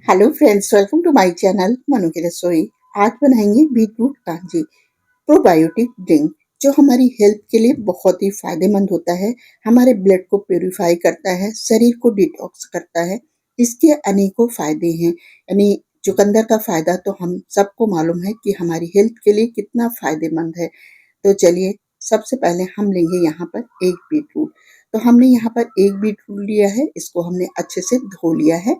Hello friends, welcome to my channel Manu की रसोई। आज बनाएंगे बीटरूट कांजी प्रोबायोटिक ड्रिंक, जो हमारी हेल्थ के लिए बहुत ही फायदेमंद होता है। हमारे ब्लड को प्यूरिफाई करता है, शरीर को डिटॉक्स करता है। इसके अनेकों फायदे हैं। यानी चुकंदर का फायदा तो हम सबको मालूम है कि हमारी हेल्थ के लिए कितना फायदेमंद है। तो चलिए, सबसे पहले हम लेंगे यहाँ पर एक बीटरूट। तो हमने यहाँ पर एक बीटरूट लिया है, इसको हमने अच्छे से धो लिया है।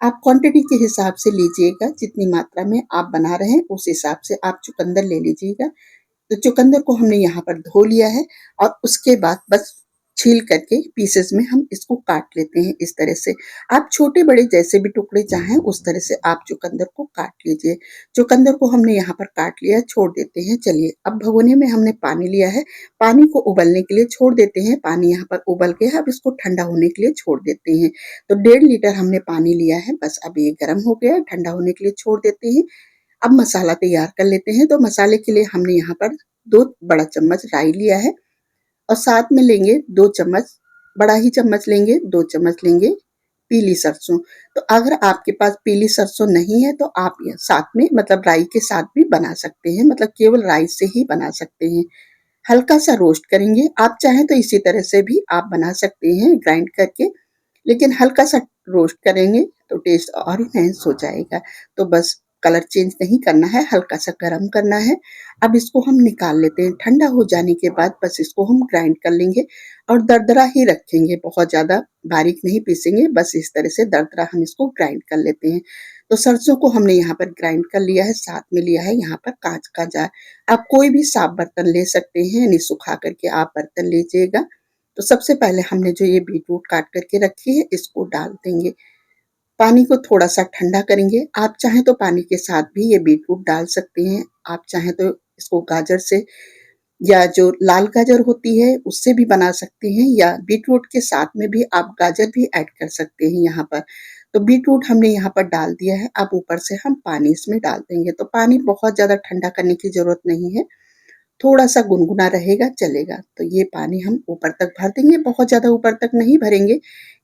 आप क्वांटिटी के हिसाब से लीजिएगा, जितनी मात्रा में आप बना रहे हैं उस हिसाब से आप चुकंदर ले लीजिएगा। तो चुकंदर को हमने यहाँ पर धो लिया है और उसके बाद बस छील करके पीसेस में हम इसको काट लेते हैं इस तरह से। आप छोटे बड़े जैसे भी टुकड़े चाहें उस तरह से आप चुकंदर को काट लीजिए। चुकंदर को हमने यहाँ पर काट लिया, छोड़ देते हैं। चलिए, अब भगोने में हमने पानी लिया है, पानी को उबलने के लिए छोड़ देते हैं। पानी यहाँ पर उबल गया, अब इसको ठंडा होने के लिए छोड़ देते हैं। तो 1.5 लीटर हमने पानी लिया है, बस अब ये गर्म हो गया, ठंडा होने के लिए छोड़ देते हैं। अब मसाला तैयार कर लेते हैं। तो मसाले के लिए हमने यहाँ पर 2 बड़ा चम्मच राई लिया है और साथ में लेंगे 2 चम्मच, बड़ा ही चम्मच लेंगे, 2 चम्मच लेंगे पीली सरसों। तो अगर आपके पास पीली सरसों नहीं है तो आप साथ में मतलब राई के साथ भी बना सकते हैं, मतलब केवल राई से ही बना सकते हैं। हल्का सा रोस्ट करेंगे, आप चाहें तो इसी तरह से भी आप बना सकते हैं ग्राइंड करके, लेकिन हल्का सा रोस्ट करेंगे तो टेस्ट और इनहेंस हो जाएगा। तो बस कलर चेंज नहीं करना है, हल्का सा गरम करना है। अब इसको हम निकाल लेते हैं। ठंडा हो जाने के बाद बस इसको हम ग्राइंड कर लेंगे और दरदरा ही रखेंगे, बहुत ज़्यादा बारीक नहीं पीसेंगे, बस इस तरह से दरदरा हम इसको ग्राइंड कर लेते हैं। तो सरसों को हमने यहाँ पर ग्राइंड कर लिया है, साथ में लिया है यहाँ पर कांच का जार। आप कोई भी साफ बर्तन ले सकते हैं, यानी सुखा करके आप बर्तन लीजिएगा। तो सबसे पहले हमने जो ये बीटरूट काट करके रखी है इसको डाल देंगे। पानी को थोड़ा-सा ठंडा करेंगे। आप चाहें तो पानी के साथ भी ये बीटरूट डाल सकते हैं। आप चाहें तो इसको गाजर से या जो लाल गाजर होती है उससे भी बना सकते हैं, या बीटरूट के साथ में भी आप गाजर भी ऐड कर सकते हैं यहाँ पर। तो बीटरूट हमने यहाँ पर डाल दिया है, अब ऊपर से हम पानी इसमें डाल देंगे। तो पानी बहुत ज़्यादा ठंडा करने की ज़रूरत नहीं है, थोड़ा-सा गुनगुना रहेगा चलेगा। तो ये पानी हम ऊपर तक भर देंगे, बहुत ज़्यादा ऊपर तक नहीं भरेंगे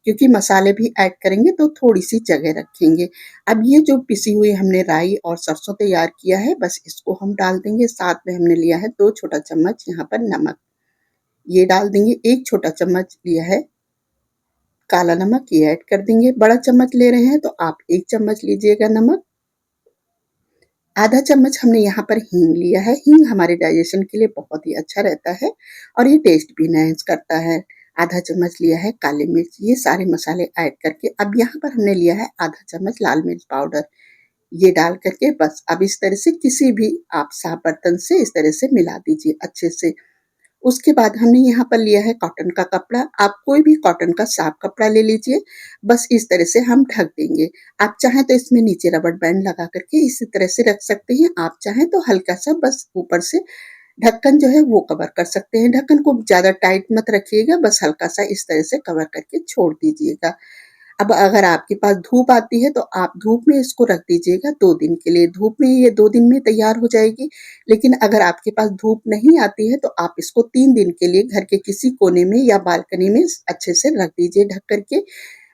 क्योंकि मसाले भी ऐड करेंगे तो थोड़ी-सी जगह रखेंगे। अब ये जो पिसी हुई हमने राई और सरसों तैयार किया है, बस इसको हम डाल देंगे। साथ में हमने लिया है 2 छोटा चम्मच यहाँ पर नमक, ये डाल देंगे। 1 छोटा चम्मच लिया है काला नमक, ये ऐड कर देंगे। बड़ा चम्मच ले रहे हैं तो आप 1 चम्मच लीजिएगा नमक। आधा चम्मच हमने यहाँ पर हींग लिया है। हींग हमारे डाइजेशन के लिए बहुत ही अच्छा रहता है और ये टेस्ट भी एनहांस करता है। आधा चम्मच लिया है काली मिर्च। ये सारे मसाले ऐड करके अब यहाँ पर हमने लिया है आधा चम्मच लाल मिर्च पाउडर। ये डाल करके बस अब इस तरह से किसी भी आप साफ बर्तन से इस तरह से मिला दीजिए अच्छे से। उसके बाद हमने यहाँ पर लिया है कॉटन का कपड़ा। आप कोई भी कॉटन का साफ कपड़ा ले लीजिए, बस इस तरह से हम ढक देंगे। आप चाहें तो इसमें नीचे रबर बैंड लगा करके इसी तरह से रख सकते हैं। आप चाहें तो हल्का सा बस ऊपर से ढक्कन जो है वो कवर कर सकते हैं। ढक्कन को ज़्यादा टाइट मत रखिएगा, बस हल्का सा इस तरह से कवर करके छोड़ दीजिएगा। अब अगर आपके पास धूप आती है तो आप धूप में इसको रख दीजिएगा 2 दिन के लिए। धूप में ये 2 दिन में तैयार हो जाएगी। लेकिन अगर आपके पास धूप नहीं आती है तो आप इसको 3 दिन के लिए घर के किसी कोने में या बालकनी में अच्छे से रख दीजिए ढक कर के।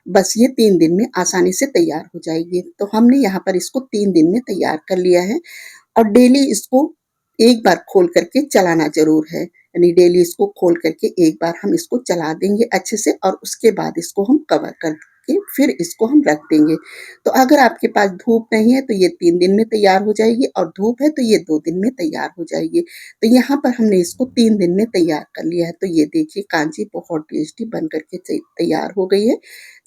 बस ये 3 दिन में आसानी से तैयार हो जाएगी। तो हमने यहाँ पर इसको 3 दिन में तैयार कर लिया है और डेली इसको एक बार खोल करके चलाना ज़रूर है। यानी डेली इसको खोल करके एक बार हम इसको चला देंगे अच्छे से और उसके बाद इसको हम कवर कर के फिर इसको हम रख देंगे। तो अगर आपके पास धूप नहीं है तो ये 3 दिन में तैयार हो जाएगी और धूप है तो ये 2 दिन में तैयार हो जाएगी। तो यहाँ पर हमने इसको 3 दिन में तैयार कर लिया है। तो ये देखिए कांजी बहुत टेस्टी बन कर के तैयार हो गई है।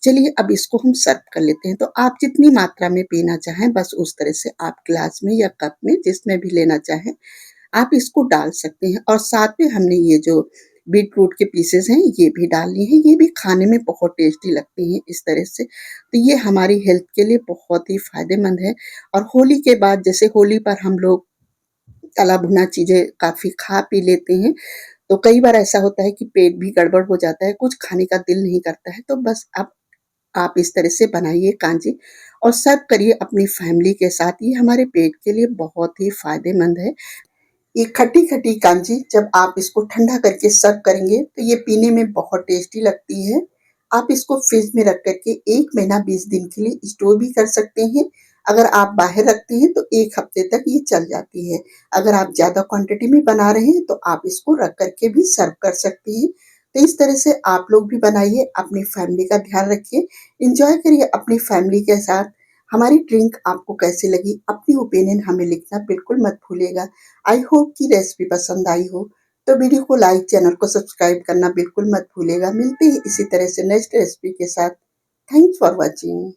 चलिए, अब इसको हम सर्व कर लेते हैं। तो आप जितनी मात्रा में पीना चाहें बस उस तरह से आप ग्लास में या कप में जिसमें भी लेना चाहें आप इसको डाल सकते हैं। और साथ में हमने ये जो बीटरूट के पीसेस हैं ये भी डाल लिए हैं। ये भी खाने में बहुत टेस्टी लगते हैं इस तरह से। तो ये हमारी हेल्थ के लिए बहुत ही फ़ायदेमंद है। और होली के बाद जैसे होली पर हम लोग तला भुना चीज़ें काफ़ी खा पी लेते हैं, तो कई बार ऐसा होता है कि पेट भी गड़बड़ हो जाता है, कुछ खाने का दिल नहीं करता है। तो बस आप इस तरह से बनाइए कांजी और सर्व करिए अपनी फैमिली के साथ। ये हमारे पेट के लिए बहुत ही फ़ायदेमंद है। ये खट्टी-खट्टी कांजी जब आप इसको ठंडा करके सर्व करेंगे तो ये पीने में बहुत टेस्टी लगती है। आप इसको फ्रिज में रख कर के 1 महीना 20 दिन के लिए स्टोर भी कर सकते हैं। अगर आप बाहर रखते हैं तो 1 हफ्ते तक ये चल जाती है। अगर आप ज़्यादा क्वांटिटी में बना रहे हैं तो आप इसको रख कर के भी सर्व कर सकते हैं। तो इस तरह से आप लोग भी बनाइए, अपनी फैमिली का ध्यान रखिए, एन्जॉय करिए अपनी फैमिली के साथ। हमारी ड्रिंक आपको कैसी लगी? अपनी ओपिनियन हमें लिखना बिल्कुल मत भूलिएगा। आई होप कि रेसिपी पसंद आई हो। तो वीडियो को लाइक, चैनल को सब्सक्राइब करना बिल्कुल मत भूलिएगा। मिलते हैं इसी तरह से नेक्स्ट रेसिपी के साथ। Thanks for watching.